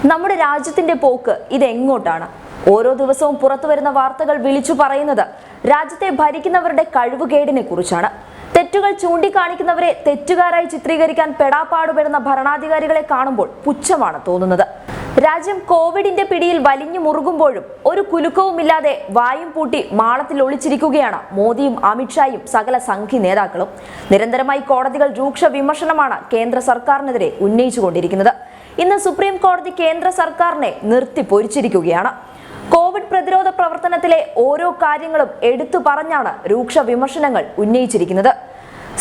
നമ്മുടെ രാജ്യത്തിന്റെ പോക്ക് ഇതെങ്ങോട്ടാണ്? ഓരോ ദിവസവും പുറത്തു വരുന്ന വാർത്തകൾ വിളിച്ചു പറയുന്നത് രാജ്യത്തെ ഭരിക്കുന്നവരുടെ കഴിവുകേടിനെ കുറിച്ചാണ്. തെറ്റുകൾ ചൂണ്ടിക്കാണിക്കുന്നവരെ തെറ്റുകാരായി ചിത്രീകരിക്കാൻ പെടാപ്പാടുപെടുന്ന ഭരണാധികാരികളെ കാണുമ്പോൾ പുച്ഛമാണ് തോന്നുന്നത്. രാജ്യം കോവിഡിന്റെ പിടിയിൽ വലിഞ്ഞു മുറുകുമ്പോഴും ഒരു കുലുക്കവുമില്ലാതെ വായും പൂട്ടി മാളത്തിൽ ഒളിച്ചിരിക്കുകയാണ് മോദിയും അമിത്ഷായും സകല സംഘി നേതാക്കളും. നിരന്തരമായി കോടതികൾ രൂക്ഷ വിമർശനമാണ് കേന്ദ്ര സർക്കാരിനെതിരെ ഉന്നയിച്ചുകൊണ്ടിരിക്കുന്നത്. ഇന്ന് സുപ്രീം കോടതി കേന്ദ്ര സർക്കാരിനെ നിർത്തി പൊരിച്ചിരിക്കുകയാണ്. കോവിഡ് പ്രതിരോധ പ്രവർത്തനത്തിലെ ഓരോ കാര്യങ്ങളും എടുത്തു പറഞ്ഞാണ് രൂക്ഷ വിമർശനങ്ങൾ ഉന്നയിച്ചിരിക്കുന്നത്.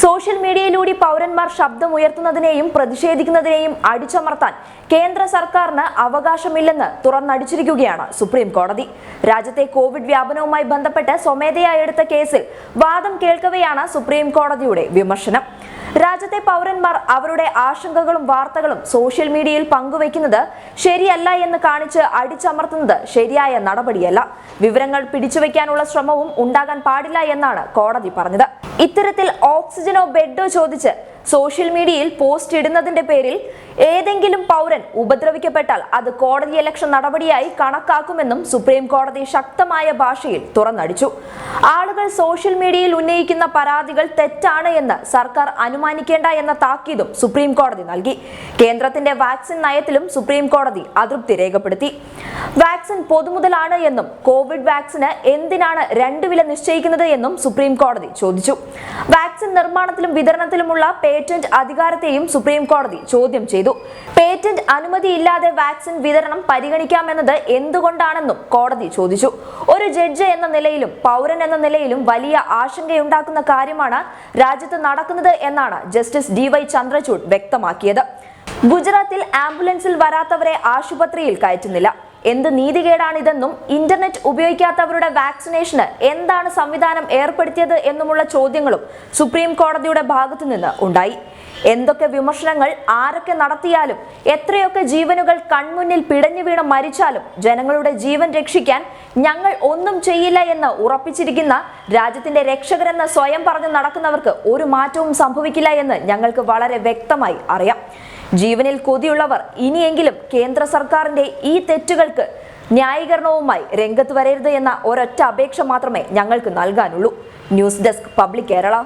സോഷ്യൽ മീഡിയയിലൂടെ പൗരന്മാർ ശബ്ദമുയർത്തുന്നതിനെയും പ്രതിഷേധിക്കുന്നതിനെയും അടിച്ചമർത്താൻ കേന്ദ്ര സർക്കാരിന് അവകാശമില്ലെന്ന് തുറന്നടിച്ചിരിക്കുകയാണ് സുപ്രീം കോടതി. രാജ്യത്തെ കോവിഡ് വ്യാപനവുമായി ബന്ധപ്പെട്ട് സ്വമേധയാ എടുത്ത കേസിൽ വാദം കേൾക്കവെയാണ് സുപ്രീം കോടതിയുടെ വിമർശനം. രാജ്യത്തെ പൗരന്മാർ അവരുടെ ആശങ്കകളും വാർത്തകളും സോഷ്യൽ മീഡിയയിൽ പങ്കുവയ്ക്കുന്നത് ശരിയല്ല എന്ന് കാണിച്ച് അടിച്ചമർത്തുന്നത് ശരിയായ നടപടിയല്ല. വിവരങ്ങൾ പിടിച്ചുവെക്കാനുള്ള ശ്രമവും ഉണ്ടാകാൻ പാടില്ല എന്നാണ് കോടതി പറഞ്ഞത്. ഇത്തരത്തിൽ ഓക്സിജനോ ബെഡോ ചോദിച്ച് സോഷ്യൽ മീഡിയയിൽ പോസ്റ്റ് ഇടുന്നതിന്റെ പേരിൽ ഏതെങ്കിലും പൗരൻ ഉപദ്രവിക്കപ്പെട്ടാൽ അത് കോടതിയലക്ഷ്യ നടപടിയായി കണക്കാക്കുമെന്നും സുപ്രീം കോടതി ശക്തമായ ഭാഷയിൽ തുറന്നടിച്ചു. ആളുകൾ സോഷ്യൽ മീഡിയയിൽ ഉന്നയിക്കുന്ന പരാതികൾ തെറ്റാണ് എന്ന് സർക്കാർ അനുമാനിക്കേണ്ട എന്ന താക്കീതും സുപ്രീം കോടതി നൽകി. കേന്ദ്രത്തിന്റെ വാക്സിൻ നയത്തിലും സുപ്രീം കോടതി അതൃപ്തി രേഖപ്പെടുത്തി. വാക്സിൻ പൊതുമുതലാണ് എന്നും കോവിഡ് വാക്സിന് എന്തിനാണ് 2 വില നിശ്ചയിക്കുന്നത് എന്നും സുപ്രീം കോടതി ചോദിച്ചു. വാക്സിൻ നിർമ്മാണത്തിലും വിതരണത്തിലുമുള്ള പേറ്റന്റ് അധികാരത്തെയും സുപ്രീം കോടതി ചോദ്യം ചെയ്തു. പേറ്റന്റ് അനുമതിയില്ലാതെ വാക്സിൻ വിതരണം പരിഗണിക്കാമെന്നത് എന്തുകൊണ്ടാണെന്നും കോടതി ചോദിച്ചു. ഒരു ജഡ്ജ് എന്ന നിലയിലും പൗരൻ എന്ന നിലയിലും വലിയ ആശങ്കയുണ്ടാക്കുന്ന കാര്യമാണ് രാജ്യത്ത് നടക്കുന്നത് എന്നാണ് ജസ്റ്റിസ് DY ചന്ദ്രചൂഡ് വ്യക്തമാക്കിയത്. ഗുജറാത്തിൽ ആംബുലൻസിൽ വരാത്തവരെ ആശുപത്രിയിൽ കയറ്റുന്നില്ല. എന്ത് നീതികേടാണിതെന്നും ഇന്റർനെറ്റ് ഉപയോഗിക്കാത്തവരുടെ വാക്സിനേഷന് എന്താണ് സംവിധാനം ഏർപ്പെടുത്തിയത് എന്നുമുള്ള ചോദ്യങ്ങളും സുപ്രീം കോടതിയുടെ ഭാഗത്തു നിന്ന് ഉണ്ടായി. എന്തൊക്കെ വിമർശനങ്ങൾ ആരൊക്കെ നടത്തിയാലും എത്രയൊക്കെ ജീവനുകൾ കൺമുന്നിൽ പിടഞ്ഞു വീണ് മരിച്ചാലും ജനങ്ങളുടെ ജീവൻ രക്ഷിക്കാൻ ഞങ്ങൾ ഒന്നും ചെയ്യില്ല എന്ന് ഉറപ്പിച്ചിരിക്കുന്ന രാജ്യത്തിന്റെ രക്ഷകരെന്ന് സ്വയം പറഞ്ഞു നടക്കുന്നവർക്ക് ഒരു മാറ്റവും സംഭവിക്കില്ല എന്ന് ഞങ്ങൾക്ക് വളരെ വ്യക്തമായി അറിയാം. ജീവനിൽ കൊതിയുള്ളവർ ഇനിയെങ്കിലും കേന്ദ്ര സർക്കാരിന്റെ ഈ തെറ്റുകൾക്ക് ന്യായീകരണവുമായി രംഗത്ത് വരരുത് എന്ന ഒരൊറ്റ അപേക്ഷ മാത്രമേ ഞങ്ങൾക്ക് നൽകാനുള്ളൂ. News desk public Kerala.